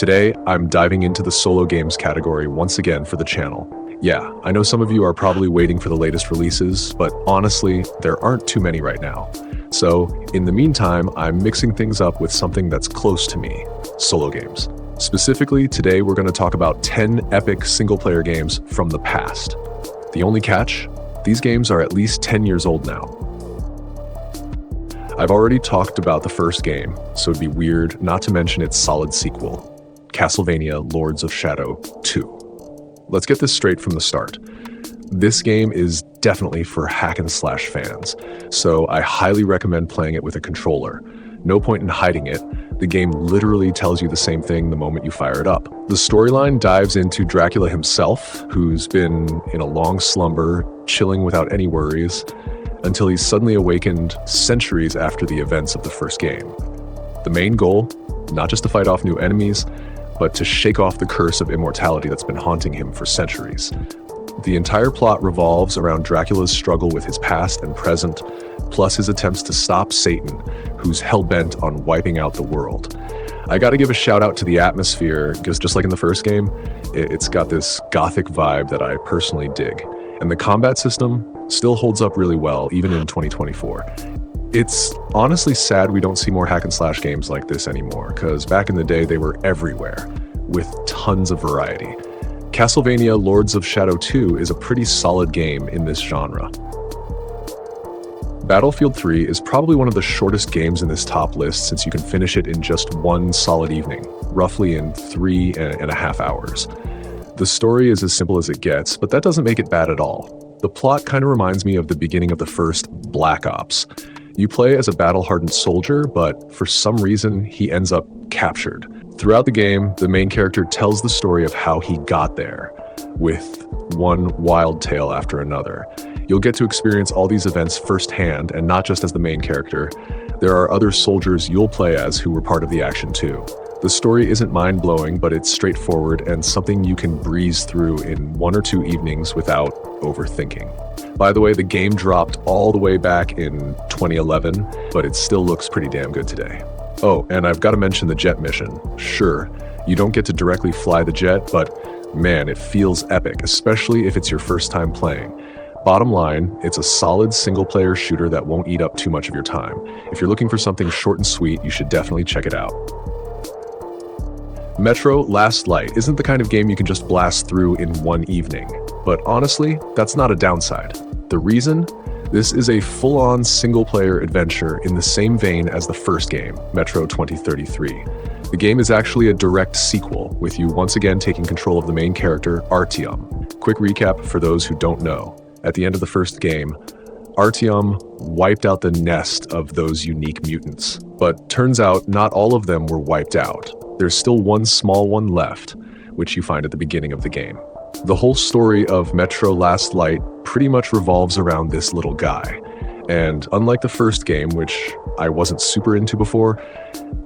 Today, I'm diving into the solo games category once again for the channel. Yeah, I know some of you are probably waiting for the latest releases, but honestly, there aren't too many right now. So, in the meantime, I'm mixing things up with something that's close to me, solo games. Specifically, today we're going to talk about 10 epic single-player games from the past. The only catch? These games are at least 10 years old now. I've already talked about the first game, so it'd be weird not to mention its solid sequel, Castlevania Lords of Shadow 2. Let's get this straight from the start. This game is definitely for hack and slash fans, so I highly recommend playing it with a controller. No point in hiding it. The game literally tells you the same thing the moment you fire it up. The storyline dives into Dracula himself, who's been in a long slumber, chilling without any worries, until he's suddenly awakened centuries after the events of the first game. The main goal, not just to fight off new enemies, but to shake off the curse of immortality that's been haunting him for centuries. The entire plot revolves around Dracula's struggle with his past and present, plus his attempts to stop Satan, who's hell-bent on wiping out the world. I gotta give a shout out to the atmosphere, because just like in the first game, it's got this gothic vibe that I personally dig. And the combat system still holds up really well, even in 2024. It's honestly sad we don't see more hack and slash games like this anymore, because back in the day they were everywhere, with tons of variety. Castlevania Lords of Shadow 2 is a pretty solid game in this genre. Battlefield 3 is probably one of the shortest games in this top list, since you can finish it in just one solid evening, roughly in 3.5 hours. The story is as simple as it gets, but that doesn't make it bad at all. The plot kind of reminds me of the beginning of the first Black Ops. You play as a battle-hardened soldier, but for some reason, he ends up captured. Throughout the game, the main character tells the story of how he got there, with one wild tale after another. You'll get to experience all these events firsthand, and not just as the main character. There are other soldiers you'll play as who were part of the action too. The story isn't mind-blowing, but it's straightforward and something you can breeze through in 1 or 2 evenings without overthinking. By the way, the game dropped all the way back in 2011, but it still looks pretty damn good today. Oh, and I've got to mention the jet mission. Sure, you don't get to directly fly the jet, but man, it feels epic, especially if it's your first time playing. Bottom line, it's a solid single-player shooter that won't eat up too much of your time. If you're looking for something short and sweet, you should definitely check it out. Metro Last Light isn't the kind of game you can just blast through in one evening, but honestly, that's not a downside. The reason? This is a full-on single-player adventure in the same vein as the first game, Metro 2033. The game is actually a direct sequel, with you once again taking control of the main character, Artyom. Quick recap for those who don't know. At the end of the first game, Artyom wiped out the nest of those unique mutants, but turns out not all of them were wiped out. There's still one small one left, which you find at the beginning of the game. The whole story of Metro Last Light pretty much revolves around this little guy. And unlike the first game, which I wasn't super into before,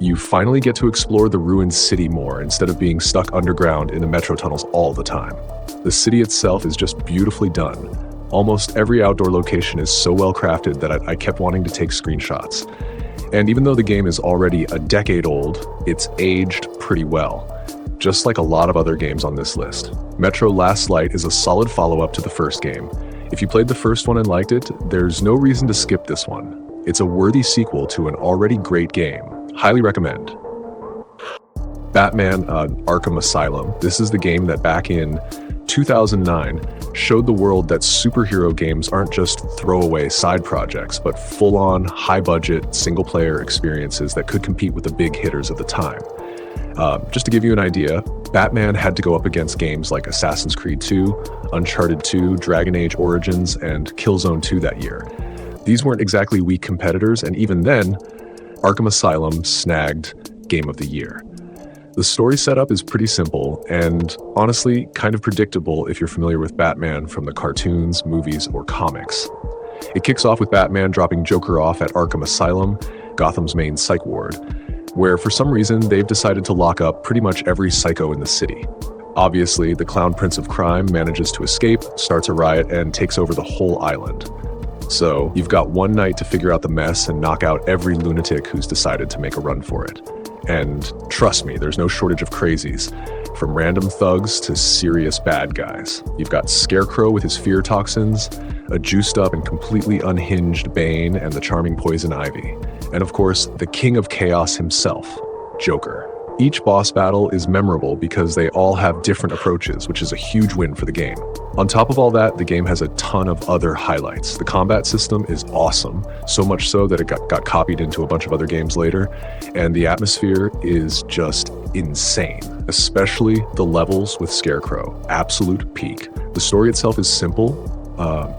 you finally get to explore the ruined city more instead of being stuck underground in the metro tunnels all the time. The city itself is just beautifully done. Almost every outdoor location is so well crafted that I kept wanting to take screenshots. And even though the game is already a decade old, it's aged pretty well, just like a lot of other games on this list. Metro Last Light is a solid follow-up to the first game. If you played the first one and liked it, there's no reason to skip this one. It's a worthy sequel to an already great game. Highly recommend. Batman Arkham Asylum. This is the game that back in 2009 showed the world that superhero games aren't just throwaway side projects, but full-on, high-budget, single-player experiences that could compete with the big hitters of the time. Just to give you an idea, Batman had to go up against games like Assassin's Creed 2, Uncharted 2, Dragon Age Origins, and Killzone 2 that year. These weren't exactly weak competitors, and even then, Arkham Asylum snagged Game of the Year. The story setup is pretty simple, and honestly, kind of predictable if you're familiar with Batman from the cartoons, movies, or comics. It kicks off with Batman dropping Joker off at Arkham Asylum, Gotham's main psych ward, where for some reason they've decided to lock up pretty much every psycho in the city. Obviously, the Clown Prince of Crime manages to escape, starts a riot, and takes over the whole island. So, you've got one night to figure out the mess and knock out every lunatic who's decided to make a run for it. And trust me, there's no shortage of crazies. From random thugs to serious bad guys. You've got Scarecrow with his fear toxins, a juiced up and completely unhinged Bane, and the charming Poison Ivy. And of course, the King of Chaos himself, Joker. Each boss battle is memorable because they all have different approaches, which is a huge win for the game. On top of all that, the game has a ton of other highlights. The combat system is awesome, so much so that it got copied into a bunch of other games later, and the atmosphere is just insane, especially the levels with Scarecrow. Absolute peak. The story itself is simple,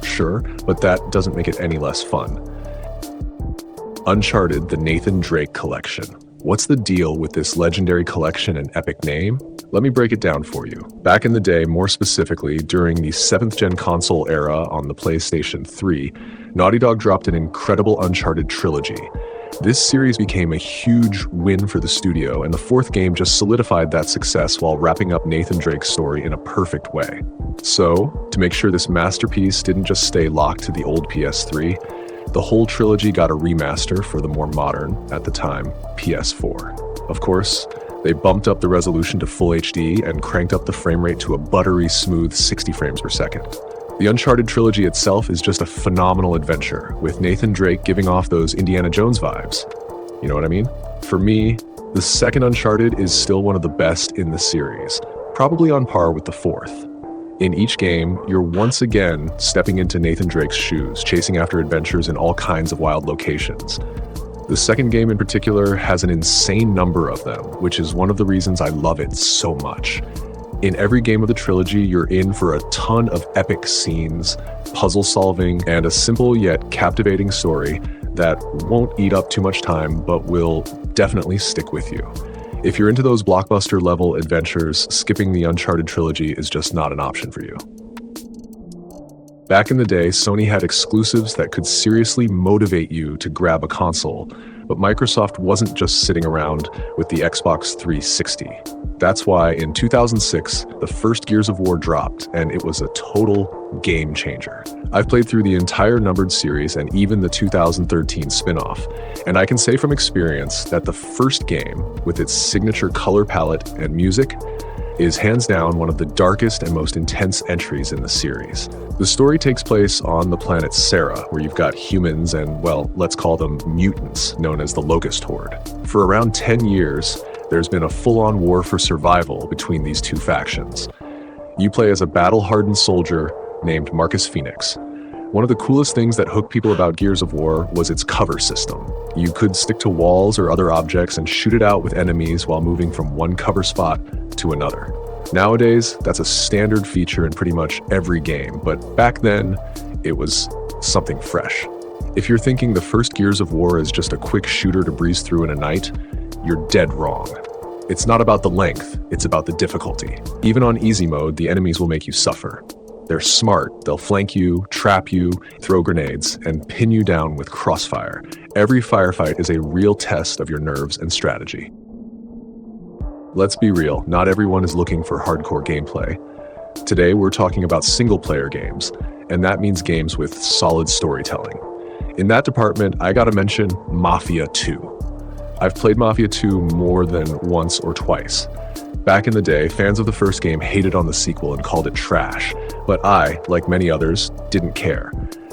sure, but that doesn't make it any less fun. Uncharted, the Nathan Drake Collection. What's the deal with this legendary collection and epic name? Let me break it down for you. Back in the day, more specifically, during the 7th gen console era on the PlayStation 3, Naughty Dog dropped an incredible Uncharted trilogy. This series became a huge win for the studio, and the 4th game just solidified that success while wrapping up Nathan Drake's story in a perfect way. So, to make sure this masterpiece didn't just stay locked to the old PS3, the whole trilogy got a remaster for the more modern, at the time, PS4. Of course, they bumped up the resolution to full HD and cranked up the frame rate to a buttery smooth 60 frames per second. The Uncharted trilogy itself is just a phenomenal adventure, with Nathan Drake giving off those Indiana Jones vibes. You know what I mean? For me, the second Uncharted is still one of the best in the series, probably on par with the 4th. In each game, you're once again stepping into Nathan Drake's shoes, chasing after adventures in all kinds of wild locations. The second game in particular has an insane number of them, which is one of the reasons I love it so much. In every game of the trilogy, you're in for a ton of epic scenes, puzzle solving, and a simple yet captivating story that won't eat up too much time, but will definitely stick with you. If you're into those blockbuster level adventures, skipping the Uncharted trilogy is just not an option for you. Back in the day, Sony had exclusives that could seriously motivate you to grab a console, but Microsoft wasn't just sitting around with the Xbox 360. That's why in 2006, the first Gears of War dropped, and it was a total game changer. I've played through the entire numbered series and even the 2013 spin-off, and I can say from experience that the first game, with its signature color palette and music, is hands down one of the darkest and most intense entries in the series. The story takes place on the planet Serra, where you've got humans and, well, let's call them mutants, known as the Locust Horde. For around 10 years, there's been a full-on war for survival between these two factions. You play as a battle-hardened soldier named Marcus Phoenix. One of the coolest things that hooked people about Gears of War was its cover system. You could stick to walls or other objects and shoot it out with enemies while moving from one cover spot to another. Nowadays, that's a standard feature in pretty much every game, but back then, it was something fresh. If you're thinking the first Gears of War is just a quick shooter to breeze through in a night, you're dead wrong. It's not about the length, it's about the difficulty. Even on easy mode, the enemies will make you suffer. They're smart, they'll flank you, trap you, throw grenades, and pin you down with crossfire. Every firefight is a real test of your nerves and strategy. Let's be real, not everyone is looking for hardcore gameplay. Today we're talking about single-player games, and that means games with solid storytelling. In that department, I gotta mention Mafia 2. I've played Mafia 2 more than once or twice. Back in the day, fans of the first game hated on the sequel and called it trash, but I, like many others, didn't care.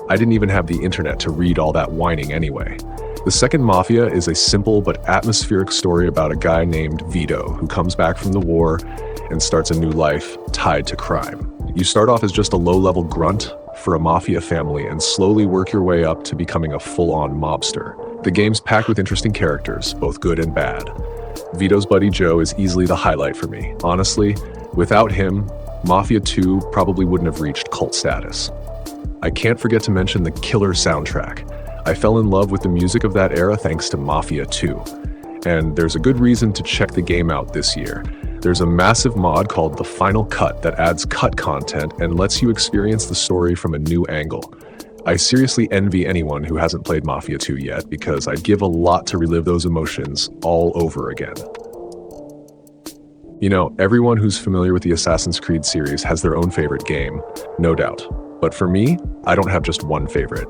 I didn't even have the internet to read all that whining anyway. The second Mafia is a simple but atmospheric story about a guy named Vito who comes back from the war and starts a new life tied to crime. You start off as just a low-level grunt for a mafia family and slowly work your way up to becoming a full-on mobster. The game's packed with interesting characters, both good and bad. Vito's buddy Joe is easily the highlight for me. Honestly, without him, Mafia 2 probably wouldn't have reached cult status. I can't forget to mention the killer soundtrack. I fell in love with the music of that era thanks to Mafia 2. And there's a good reason to check the game out this year. There's a massive mod called The Final Cut that adds cut content and lets you experience the story from a new angle. I seriously envy anyone who hasn't played Mafia 2 yet because I'd give a lot to relive those emotions all over again. You know, everyone who's familiar with the Assassin's Creed series has their own favorite game, no doubt. But for me, I don't have just one favorite.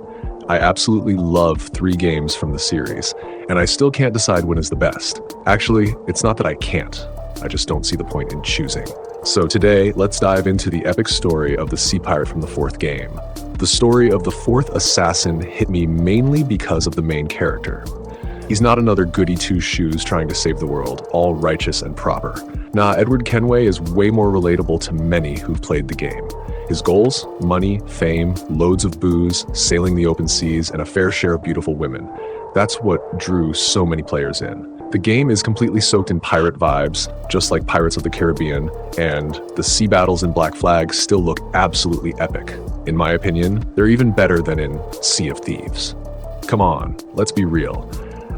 I absolutely love 3 games from the series, and I still can't decide one is the best. Actually, it's not that I can't. I just don't see the point in choosing. So today, let's dive into the epic story of the Sea Pirate from the 4th game. The story of the 4th assassin hit me mainly because of the main character. He's not another goody two-shoes trying to save the world, all righteous and proper. Nah, Edward Kenway is way more relatable to many who've played the game. His goals? Money, fame, loads of booze, sailing the open seas, and a fair share of beautiful women. That's what drew so many players in. The game is completely soaked in pirate vibes, just like Pirates of the Caribbean, and the sea battles in Black Flag still look absolutely epic. In my opinion, they're even better than in Sea of Thieves. Come on, let's be real.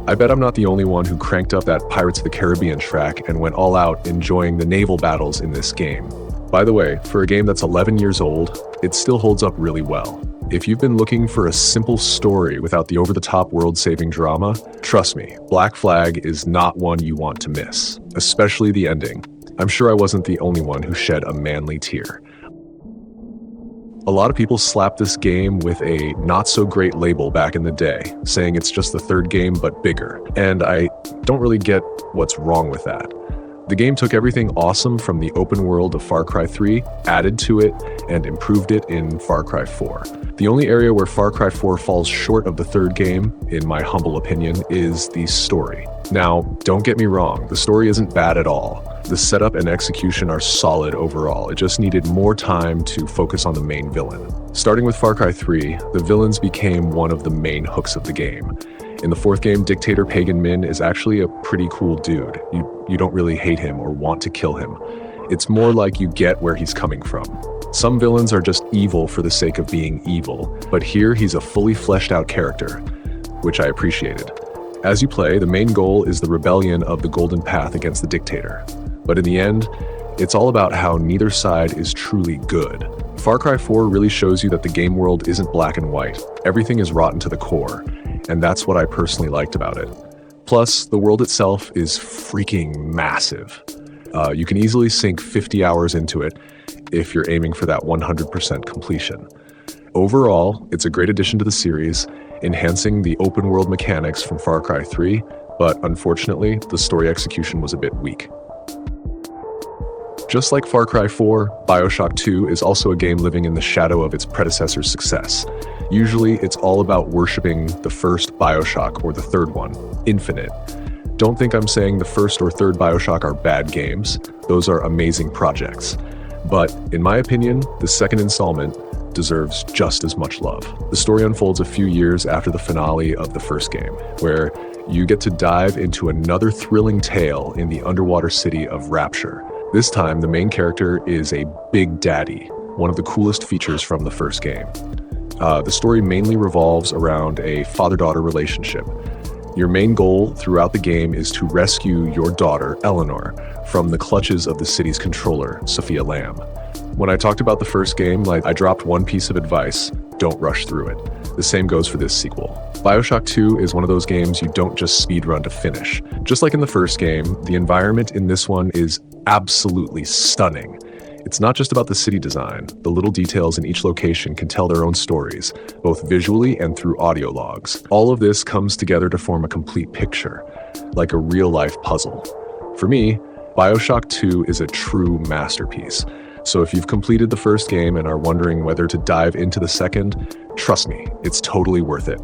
I bet I'm not the only one who cranked up that Pirates of the Caribbean track and went all out enjoying the naval battles in this game. By the way, for a game that's 11 years old, it still holds up really well. If you've been looking for a simple story without the over-the-top world-saving drama, trust me, Black Flag is not one you want to miss, especially the ending. I'm sure I wasn't the only one who shed a manly tear. A lot of people slapped this game with a not-so-great label back in the day, saying it's just the 3rd game but bigger, and I don't really get what's wrong with that. The game took everything awesome from the open world of Far Cry 3, added to it, and improved it in Far Cry 4. The only area where Far Cry 4 falls short of the 3rd game, in my humble opinion, is the story. Now, don't get me wrong, the story isn't bad at all. The setup and execution are solid overall, it just needed more time to focus on the main villain. Starting with Far Cry 3, the villains became one of the main hooks of the game. In the 4th game, Dictator Pagan Min is actually a pretty cool dude. You don't really hate him or want to kill him. It's more like you get where he's coming from. Some villains are just evil for the sake of being evil, but here he's a fully fleshed out character, which I appreciated. As you play, the main goal is the rebellion of the Golden Path against the Dictator. But in the end, it's all about how neither side is truly good. Far Cry 4 really shows you that the game world isn't black and white. Everything is rotten to the core, and that's what I personally liked about it. Plus, the world itself is freaking massive. You can easily sink 50 hours into it if you're aiming for that 100% completion. Overall, it's a great addition to the series, enhancing the open world mechanics from Far Cry 3, but unfortunately, the story execution was a bit weak. Just like Far Cry 4, Bioshock 2 is also a game living in the shadow of its predecessor's success. Usually, it's all about worshipping the first Bioshock or the 3rd one, Infinite. Don't think I'm saying the 1st or 3rd Bioshock are bad games. Those are amazing projects. But in my opinion, the 2nd installment deserves just as much love. The story unfolds a few years after the finale of the 1st game, where you get to dive into another thrilling tale in the underwater city of Rapture. This time, the main character is a Big Daddy, one of the coolest features from the 1st game. The story mainly revolves around a father-daughter relationship. Your main goal throughout the game is to rescue your daughter, Eleanor, from the clutches of the city's controller, Sophia Lamb. When I talked about the 1st game, I dropped one piece of advice: don't rush through it. The same goes for this sequel. Bioshock 2 is one of those games you don't just speedrun to finish. Just like in the 1st game, the environment in this one is absolutely stunning. It's not just about the city design. The little details in each location can tell their own stories, both visually and through audio logs. All of this comes together to form a complete picture, like a real-life puzzle. For me, Bioshock 2 is a true masterpiece. So if you've completed the 1st game and are wondering whether to dive into the 2nd, trust me, it's totally worth it.